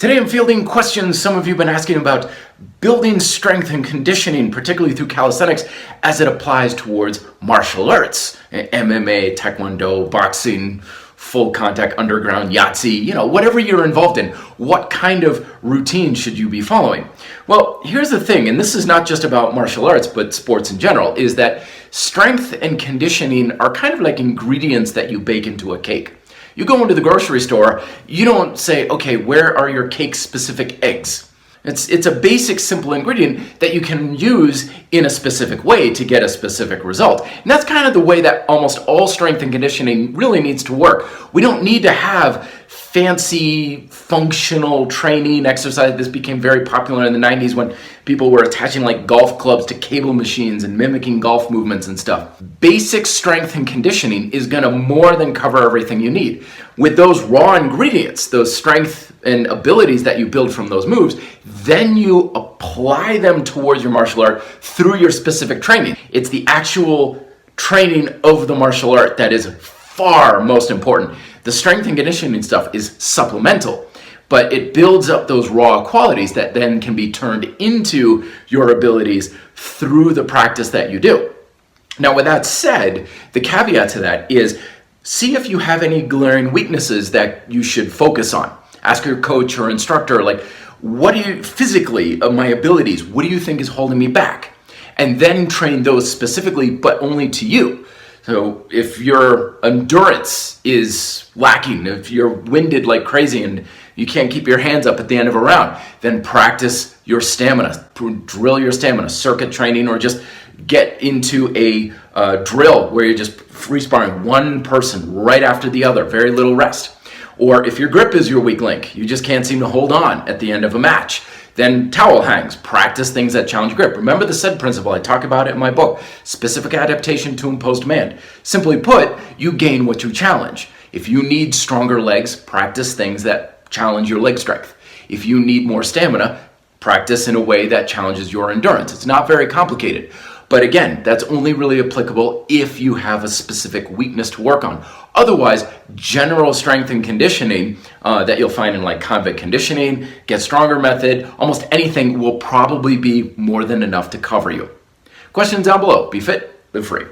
Today I'm fielding questions some of you have been asking about building strength and conditioning, particularly through calisthenics, as it applies towards martial arts, MMA, taekwondo, boxing, full contact, underground, Yahtzee, whatever you're involved in. What kind of routine should you be following? Well, here's the thing, and this is not just about martial arts, but sports in general, is that strength and conditioning are kind of like ingredients that you bake into a cake. You go into the grocery store, you don't say, okay, where are your cake-specific eggs? It's a basic, simple ingredient that you can use in a specific way to get a specific result. And that's kind of the way that almost all strength and conditioning really needs to work. We don't need to have fancy functional training exercise. This became very popular in the 90s when people were attaching like golf clubs to cable machines and mimicking golf movements and stuff. Basic strength and conditioning is going to more than cover everything you need. With those raw ingredients, those strength and abilities that you build from those moves, then you apply them towards your martial art through your specific training. It's the actual training of the martial art that is far most important. The strength and conditioning stuff is supplemental, but it builds up those raw qualities that then can be turned into your abilities through the practice that you do. Now, with that said, the caveat to that is see if you have any glaring weaknesses that you should focus on. Ask your coach or instructor, like, what do you, physically, of my abilities, what do you think is holding me back? And then train those specifically, but only to you. So if your endurance is lacking, if you're winded like crazy and you can't keep your hands up at the end of a round, then practice your stamina, drill your stamina, circuit training, or just get into a drill where you're just free sparring one person right after the other, very little rest. Or if your grip is your weak link, you just can't seem to hold on at the end of a match, then towel hangs. Practice things that challenge grip. Remember the SAID principle, I talk about it in my book, specific adaptation to imposed demand. Simply put, you gain what you challenge. If you need stronger legs, practice things that challenge your leg strength. If you need more stamina, practice in a way that challenges your endurance. It's not very complicated. But again, that's only really applicable if you have a specific weakness to work on. Otherwise, general strength and conditioning that you'll find in like convict conditioning, Get Stronger method, almost anything will probably be more than enough to cover you. Questions down below. Be fit, live free.